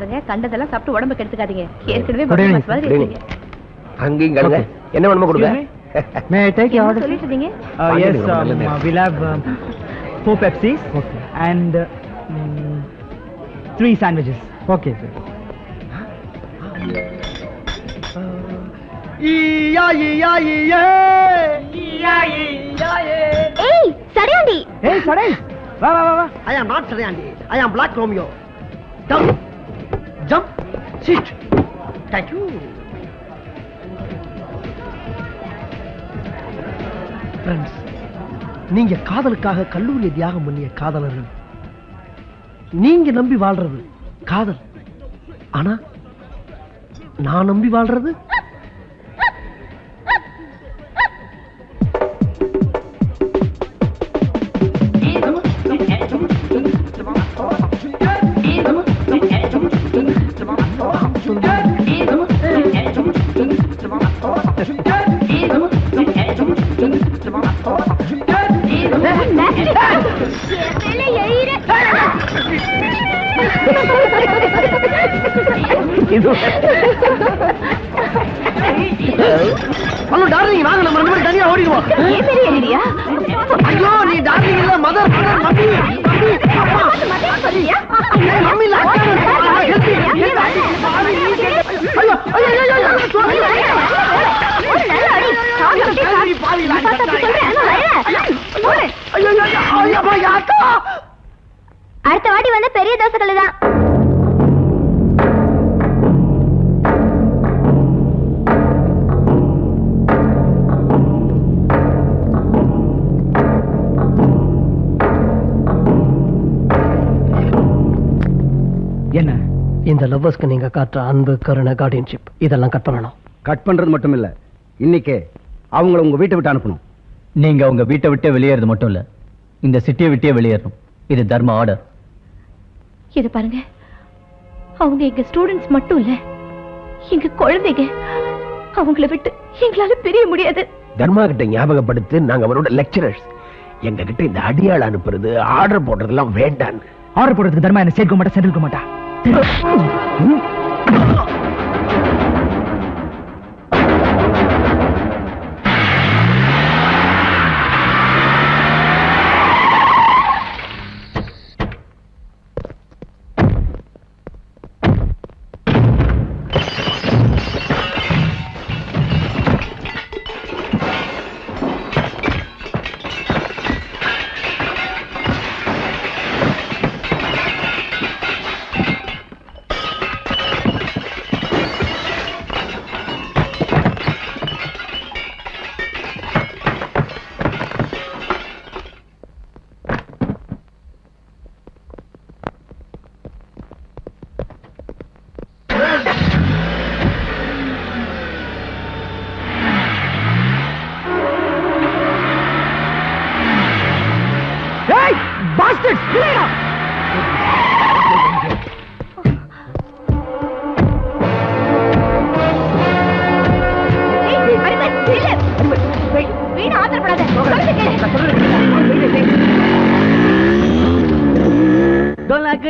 கண்டதெல்லாம் சாப்பிட்டு உடம்பு கெடுத்துக்காதீங்க. ஏற்கனவே அங்கேயும் கழுங்க. என்ன வேணுமோ கொடுங்க. May I take your order? சொல்லிட்டு இருந்தீங்க. Yes, we'll have 4 Pepsis and 3 sandwiches. Okay, sir. ஏய் சரியாண்டி. Hey, Sadai. Va. I am not Sarayandi. I am Black Romeo. Jump. Jump. Sit. Thank you. Friends, நீங்க காதலுக்காக கல்லூரியை தியாகம் பண்ணிய காதலர்கள். நீங்க நம்பி வாழ்றது காதல். ஆனா நான் நம்பி வாழ்றது ஹலோ டார்லிங், வாங்க நம்ம ரெண்டு பேரும் தனியா ஓடிடுவோம். ஏன் பெரிய ஐடியா? ஐயோ நீ டார்லிங் இல்ல, மதர் மம்மி அப்பா சொல்றியா? மம்மி இல்ல அக்கா. Help me. அடுத்த வாட்டி வந்து பெரிய தோசைகள் தான். என்ன இந்த லவ்வர்ஸ்க்கு நீங்க காட்டுற அன்பு, கருணை, கார்டியன்ஷிப் இதெல்லாம் கட் பண்ணணும். கட் பண்றது மட்டும் இல்ல, இன்னைக்கே அவங்கள உங்க வீட்டை விட்டு அனுப்பணும். நீங்க உங்க வீட்டை விட்டே வெளியேறது மட்டும் இல்ல, இந்த சிட்டியை விட்டே வெளியேறணும். இது தர்ம ஆர்டர். இது பாருங்க, அவங்க எங்க ஸ்டூடெண்ட்ஸ் மட்டும் இல்ல, எங்க குழந்தைங்க. அவங்கள விட்டு எங்களால பிரிய முடியாது. தர்மா கிட்ட ஞாபகப்படுத்து, நாங்க அவரோட லெக்சரர்ஸ். எங்க கிட்ட இந்த அடியாள் அனுப்புறது, ஆர்டர் போடுறதெல்லாம் வேண்டாம். ஆர்டர் போடுறதுக்கு தர்மா என்ன சேர்க்க மாட்டா, சென்றிருக்க மாட்டா.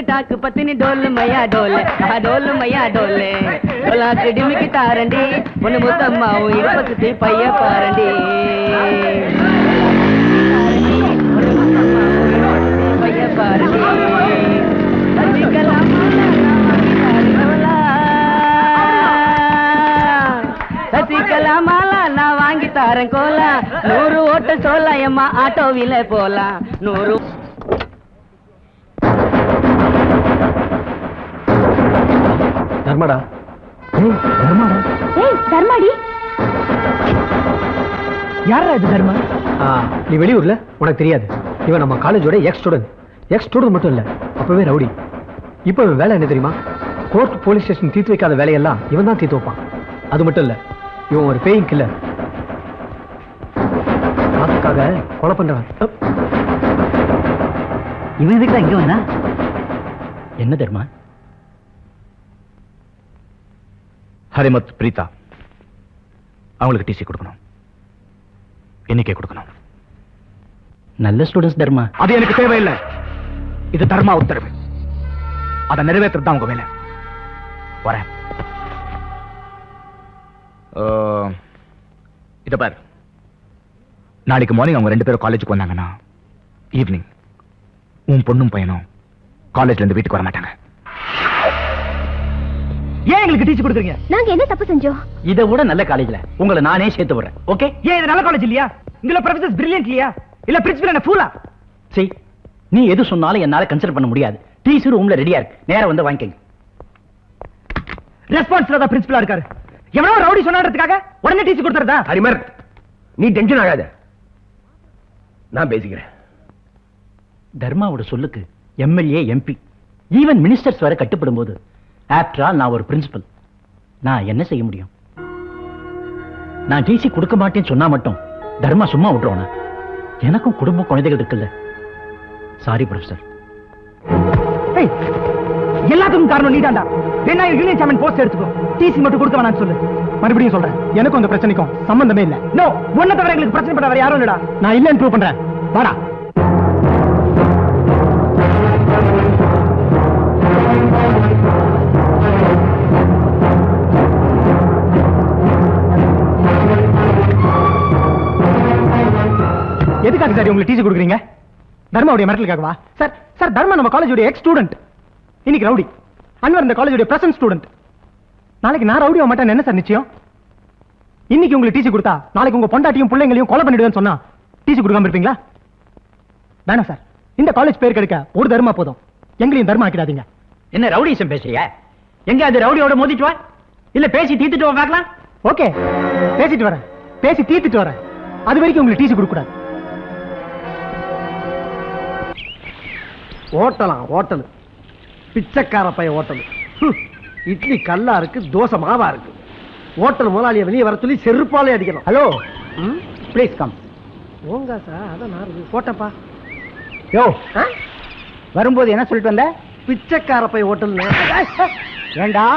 டாக்கு பத்தினி டோல் மையா டோல், டோல் மையா டோல். டோலாக்கு டிமிக்கி தாரண்டி, ஒண்ணு முத்தம்மாவும் இடுப்பத்து பைய பாரண்டி. பைய பாரண்டி. சசிகலாமாலா நான் வாங்கி தாரேன் கோலா. 100 ஓட்ட சோலா எம்மா ஆட்டோவில போலாம். 100 தர்மாடா. தர்மாடி யாரா இது தர்மா? நீ வெளியூர்ல, உனக்கு தெரியாது. இவன் நம்ம காலேஜோட எக்ஸ் ஸ்டூடெண்ட் மட்டும் இல்ல, அப்பவே ரவுடி. இப்ப இவன் வேலை என்ன தெரியுமா? கோர்ட், போலீஸ் ஸ்டேஷன் தீர்த்து வைக்காத வேலையெல்லாம் இவன் தான் தீர்த்து வைப்பான். அது மட்டும் இல்ல, இவன் ஒரு பேயிங் கில்லர். அதுக்காக கொலை பண்றவன். இவன் எதுக்கு இங்க வந்தா? என்ன தர்மா? ஹரிமத் பிரீதா அவங்களுக்கு டிசி கொடுக்கணும். இன்னைக்கே கொடுக்கணும். நல்ல ஸ்டூடெண்ட்ஸ் தர்மா. அது எனக்கு தேவையில்லை. இது தர்மா உத்தரவு. அதை நிறைவேற்றது தான் உங்க வேலை. வரேன். இத பாரு, நாளைக்கு மார்னிங் அவங்க 2 பேரும் காலேஜுக்கு வந்தாங்கன்னா ஈவினிங் உன் பொண்ணும் பையனும் காலேஜ்ல இருந்து வீட்டுக்கு வர மாட்டாங்க. ஏன் எங்களுக்கு டீச்சர் கொடுக்குறீங்க? நாங்க என்ன தப்பு செஞ்சோம்? இதை விட நல்ல காலேஜ்ல உங்களை நானே சேர்த்து விடுறேன். ஓகே? ஏன் இது நல்ல காலேஜ் இல்லையா? இங்க ப்ரொஃபசர்ஸ் பிரில்லியன்ட் இல்லையா? இல்ல பிரின்சிபல் என்ன ஃபூலா? சரி, நீ எது சொன்னாலும் என்னால கன்சிடர் பண்ண முடியாது. டீசி ரூம்ல ரெடியா இருக்கு, நேரா வந்து வாங்கிக்கங்க. ரெஸ்பான்ஸ்ல தான் பிரின்சிபலா இருக்காரு. எவனோ ரவுடி சொன்னான்றதுக்காக உடனே டீசி கொடுத்துறதா? ஹரிமர், நீ டென்ஷன் ஆகாத, நான் பேசிக்கிறேன். தர்மாவோட சொல்லுக்கு எம்எல்ஏ, எம்பி, ஈவன் மினிஸ்டர்ஸ் வரை கட்டுப்படும் போது ஆஃப்டர் ஆல் நான் ஒரு பிரின்சிபல், நான் என்ன செய்ய முடியும்? நான் டிசி கொடுக்க மாட்டேன்னு சொன்னா மட்டும் தர்மா சும்மா விட்டுருவானா? எனக்கும் குடும்ப குழந்தைகள் இருக்குல்ல. Sorry professor. எல்லாத்துக்கும் காரணம் நீதான்டா. வேணா யூனியன் சேர்மன் போஸ்ட் எடுத்துக்கோ, டிசி மட்டும் கொடுக்க வேணாம்னு சொல்லு. மறுபடியும் சொல்றேன், எனக்கும் அந்த பிரச்சனைக்கும் சம்பந்தமே இல்ல. நோ, உன்னை தவிர எங்களுக்கு பிரச்சனை பண்ண வேற யாரும் இல்லடா. நான் இல்லன்னு ப்ரூவ் பண்றேன். வாடா. எதுக்காக சார் உங்களுக்கு டீச்சர் கொடுக்குறீங்க? தர்மாவுடைய மிரட்டலுக்காகவா? சார் சார், தர்மா நம்ம காலேஜோட எக்ஸ் ஸ்டூடெண்ட், இன்னைக்கு ரவுடி. அன்வர் இந்த காலேஜோட பிரசன்ட் ஸ்டூடெண்ட். நாளைக்கு நான் ரவுடி ஆக மாட்டேன், என்ன சார் நிச்சயம்? இன்னைக்கு உங்களுக்கு டீச்சர் கொடுத்தா நாளைக்கு உங்க பொண்டாட்டியும் பிள்ளைங்களையும் கொலை பண்ணிடுவேன்னு சொன்னா டீச்சர் கொடுக்காம இருப்பீங்களா? வேணாம் சார், இந்த காலேஜ் பேர் கிடைக்க ஒரு தர்மா போதும், எங்களையும் தர்மா ஆக்கிடாதீங்க. என்ன ரவுடிசம் பேசுறியா? எங்க அது ரவுடியோட மோதிட்டு வா, இல்ல பேசி தீர்த்துட்டு வா பார்க்கலாம். ஓகே, பேசிட்டு வரேன், பேசி தீர்த்துட்டு வரேன். அது வரைக்கும் உங்களுக்கு டீச்சர் கொடுக்க கூடாது. ஓட்டலாம் ஹோட்டல், பிச்சைக்கார பைய ஹோட்டல். இட்லி கல்லா இருக்கு, தோசை மாவா இருக்கு. ஹோட்டல் முதலாளியை வெளியே வர சொல்லி செருப்பாலே அடிக்கணும். Hello, please come. ஓங்க சார், அதான் நான் போட்டப்பா. யோ, வரும்போது என்ன சொல்லிட்டு வந்த? பிச்சைக்கார பை ஹோட்டல். ஏண்டா,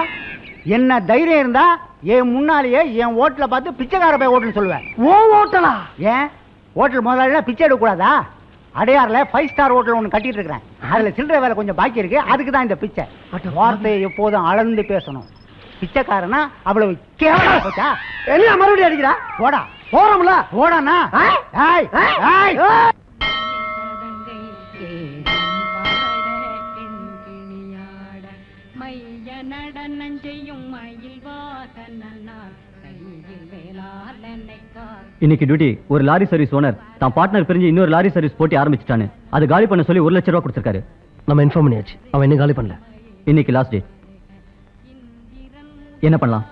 என்ன தைரியம் இருந்தா என் முன்னாலேயே என் ஹோட்டல பார்த்து பிச்சைக்கார பை ஹோட்டல் சொல்லுவேன். ஓ ஹோட்டலா? ஏன் ஹோட்டல் முதலாளினா பிச்சை எடுக்க கூடாதா? அடையாறுல 5 ஸ்டார் ஹோட்டல் ஒன்று கட்டிட்டு இருக்கிறேன். அதுல சில்லறை வேலை கொஞ்சம் பாக்கி இருக்கு, அதுக்கு தான் இந்த பிச்சை. வார்த்தையை எப்போதும் அளந்து பேசணும். பிச்சைக்காரனா அவ்வளவு கேவலமா போச்சா? என்ன மறுபடியும் அடிக்கிறா? போடா, போறோம்ல, போடானா? ஏய், ஏய். இன்னைக்கு டியூட்டி ஒரு லாரி சர்வீஸ் ஓனர் தான் பார்ட்னர் பிரிஞ்சு இன்னொரு லாரி சர்வீஸ் போட்டி ஆரம்பிச்சிட்டானு. அது காலி பண்ண சொல்லி 1 லட்சம் ரூபாய் கொடுத்திருக்காரு. நம்ம இன்ஃபார்ம் பண்ணியாச்சு, அவன் இன்னும் காலி பண்ணல. இன்னைக்கு லாஸ்ட் டே. என்ன பண்ணலாம்?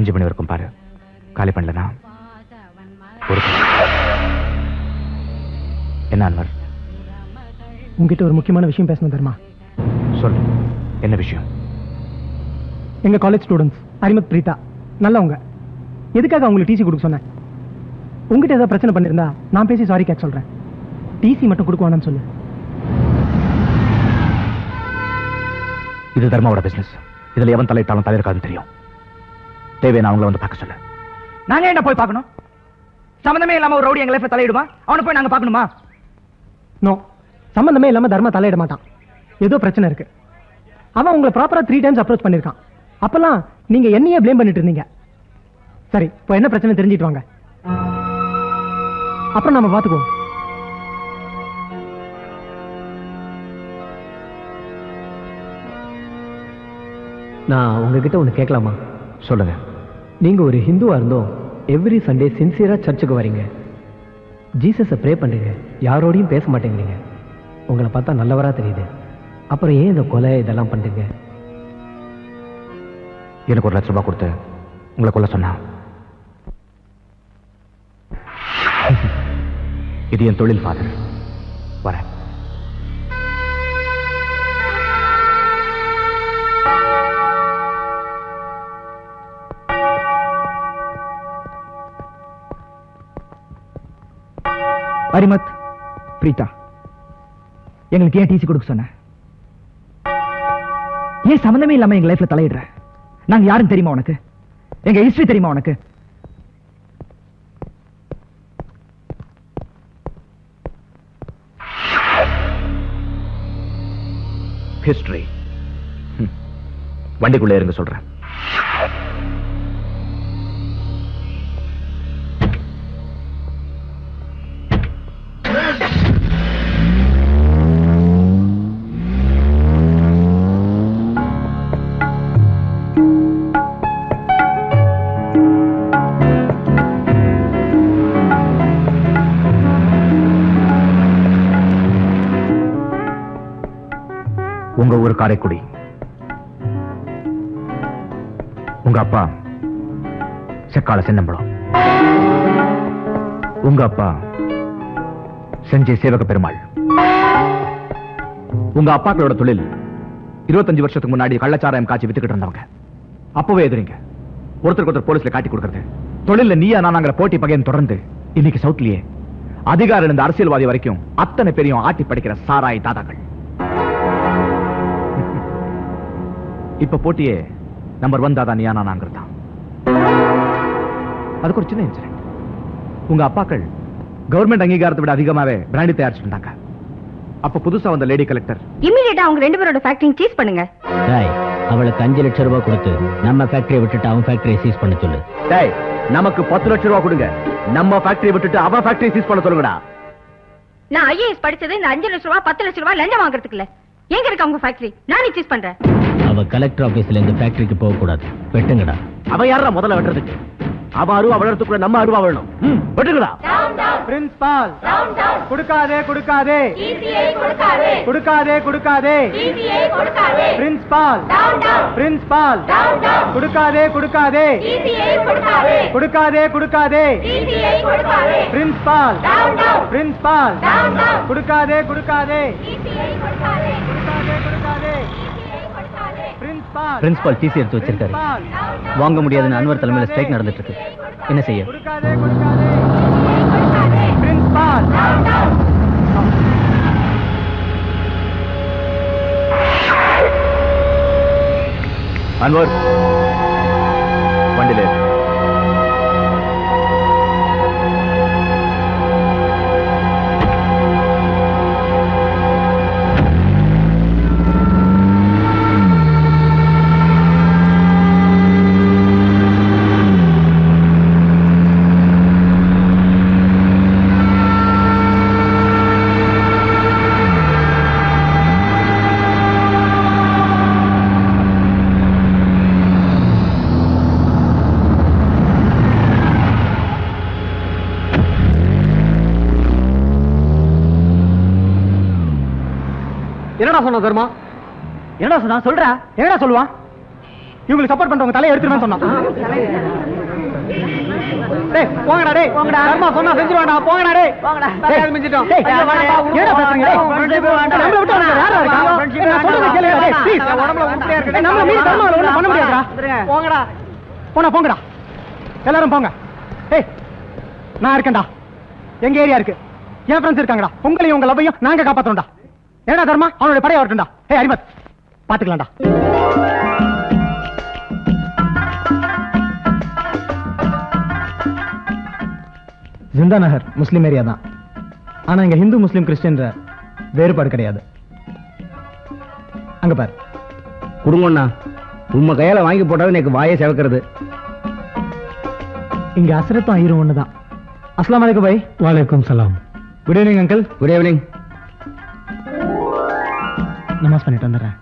5 மணி வரைக்கும் பாரு, காலி பண்ணலனா ஒரு என்ன அன்வர்? உங்ககிட்ட ஒரு முக்கியமான விஷயம் பேசணும் தர்மா. சொல்லு, என்ன விஷயம்? எங்க காலேஜ் ஸ்டூடெண்ட்ஸ் ஹரிமத், பிரீதா நல்லவங்க. எதுக்காக அவங்களுக்கு டிசி கொடுக்க சொன்னேன்? உங்ககிட்ட ஏதாவது பிரச்சனை பண்ணிருந்தா நான் பேசி சாரி கேட்க சொல்றேன். டிசி மட்டும் கொடுக்க வேணாம்னு சொல்லு. இது தர்மாவோட பிசினஸ், இதுல எவன் தலையிட்டாலும் தலையிருக்காதுன்னு தெரியும். தேவையான அவங்கள வந்து பார்க்க சொல்லு. நாங்க என்ன போய் பார்க்கணும்? சம்பந்தமே இல்லாம ஒரு ரவுடி எங்க லைஃப்ல தலையிடுமா? அவனை போய் நாங்க பார்க்கணுமா? நோ, சம்பந்தமே இல்லாம தர்மா தலையிட மாட்டான். ஏதோ பிரச்சனை இருக்கு. அவன் உங்களை ப்ராப்பரா 3 டைம்ஸ் அப்ரோச் பண்ணிருக்கான். அப்பெல்லாம் நீங்க என்னையே ப்ளேம் பண்ணிட்டு இருந்தீங்க. சரி, இப்போ என்ன பிரச்சனை தெரிஞ்சிட்டு வாங்க, அப்புறம் நாம பாத்துக்குவோம். நான் உங்ககிட்ட ஒன்று கேட்கலாமா? சொல்லுங்க. நீங்க ஒரு ஹிந்துவா இருந்தோம் எவ்ரி சண்டே சின்சியரா சர்ச்சுக்கு வரீங்க, ஜீசஸை ப்ரே பண்றீங்க, யாரோடையும் பேச மாட்டேங்கிறீங்க. உங்களை பார்த்தா நல்லவரா தெரியுது. அப்புறம் ஏன் இந்த கொலை இதெல்லாம் பண்றீங்க? எனக்கு 1 லட்சம் ரூபாய் கொடுத்து உங்களை கொல்ல சொன்னா இது என் தொழில் ஃபாதர். வரேன். ஹரிமத், பிரீதா, எங்களுக்கு ஏன் டிசி கொடுக்க சொன்ன? ஏன் சம்பந்தமே இல்லாம எங்க லைஃப்ல தலையிடுற? நாங்க யாரும் தெரியுமா உனக்கு? எங்க ஹிஸ்டரி தெரியுமா உனக்கு? ஹிஸ்டரி. வண்டிக்குள்ளே இருங்க சொல்றேன். உங்க ஊர் காரைக்குடி. உங்க அப்பா செக்கால சின்னம்பலம். உங்க அப்பா செஞ்சே சேவக பெருமாள். உங்க அப்பாக்களோட தொழில் 25 வருஷத்துக்கு முன்னாடி கள்ளச்சாராயம் காய்ச்சி வித்துக்கிட்டு இருந்தவங்க. அப்பவே எதிரிங்க ஒருத்தருக்கு ஒருத்தர் போலீஸ்ல காட்டி கொடுக்கறது. தொழில நீயா நாங்கிற போட்டி பகையன் தொடர்ந்து இன்னைக்கு சவுத்லயே அதிகாரம் இருந்த அரசியல்வாதி வரைக்கும் அத்தனை பேரையும் ஆட்டி படிக்கிற சாராய் தாதாக்கள். இப்ப போட்டியே நம்பர் 1 தாதா நீயா நானாங்கிறது தான். அதுக்கு ஒரு சின்ன இன்சிடென்ட். உங்க அப்பாக்கள் கவர்மெண்ட் அங்கீகாரத்தை விட அதிகமாவே பிராண்டி தயாரிச்சுட்டு இருந்தாங்க. அப்ப புதுசா வந்த லேடி கலெக்டர் இமிடியேட்டா அவங்க 2 பேரோட ஃபேக்டரி சீஸ் பண்ணுங்க. டேய், அவளுக்கு 5 லட்சம் ரூபாய் கொடுத்து நம்ம ஃபேக்டரியை விட்டுட்டு அவன் ஃபேக்டரியை சீஸ் பண்ண சொல்லு. டேய், நமக்கு 10 லட்சம் ரூபாய் கொடுங்க, நம்ம ஃபேக்டரியை விட்டுட்டு அவன் ஃபேக்டரியை சீஸ் பண்ண சொல்லுங்கடா. நான் ஐஏஎஸ் படிச்சது இந்த 5 லட்சம் ரூபாய் 10 லட்சம் ரூபாய் லஞ்சம் வாங்குறதுக்கு இல்ல. எங்க இருக்கு அவங்க ஃபேக்டரி? நானே சீஸ் பண்றேன். அவ கலெக்டர் ஆபீஸ்ல இந்த ஃபேக்டரிக்கு போக கூடாது. வெட்டுங்கடா. அவன் யாரா முதல்ல வெட்டுறதுக்கு? அவன் அருவா வளர்றதுக்குள்ள நம்ம அருவா வேணும். வெட்டுங்கடா. பிரின்சிபால் கொடுக்காதே கொடுக்காதே கொடுக்காதே கொடுக்காதே பிரின்சிபால் பிரின்சிபால் கொடுக்காதே கொடுக்காதே கொடுக்காதே கொடுக்காதே பிரின்சிபால் பிரின்சிபால் கொடுக்காதே கொடுக்காதே பிரின்சிபால் டிசி எடுத்து வச்சிருக்காரு. வாங்க முடியாதுன்னு அன்வர் தலைமையில ஸ்ட்ரைக் நடந்துட்டு இருக்கு. என்ன செய்ய? பிரின்சிபால் அன்வர் வண்டியில ஏறு. என்னடா சொன்ன தர்மா? என்னடா சொன்னா? சொல்றா. என்னடா சொல்லுவான்? இவங்களுக்கு சப்போர்ட் பண்றவங்க தலையை எடுத்துருவேன் சொன்னான். டேய் போங்கடா, டேய் போங்கடா. தர்மா சொன்னா செஞ்சிருவாடா. போங்கடா, டேய் போங்கடா. தலையை மிஞ்சிட்டோம். டேய் ஏடா பேசுறீங்க? நம்மள விட்டு வந்தா யாரா இருக்கா? நான் சொல்றத கேளுங்க. டேய் ப்ளீஸ். உடம்பல உருப்படியா இருக்கு. நம்மள மீறி தர்மால ஒண்ணும் பண்ண முடியாதுடா. போங்கடா. போங்கடா. எல்லாரும் போங்க. டேய் நான் இருக்கேன்டா. எங்க ஏரியா இருக்கு. என் ஃப்ரெண்ட்ஸ் இருக்காங்கடா. உங்களையும் உங்க லவ்வையும் நாங்க காப்பாத்துறோம்டா. ஏடா தர்மா அவனுடைய படையை வரட்டும்டா. ஏய் அரிமத் பாத்துக்கலாம்டா. ஜிந்தா நகர் முஸ்லிம் ஏரியா தான். ஆனா இங்க ஹிந்து முஸ்லிம் கிறிஸ்டியன் வேறுபாடு கிடையாது. அங்க பாரு. குடுங்கண்ணா, உம்ம கையால வாங்கி போட்டாலும் எனக்கு வாயை செவக்கிறது. இங்க அசரத்தும் ஐயரும் ஒண்ணுதான். அஸ்லாம் வலைக்கும் பாய். வலைக்கும் சலாம். Good evening uncle. Good evening. நமாஸ் பண்ணிட்டு வந்துடுறேன்.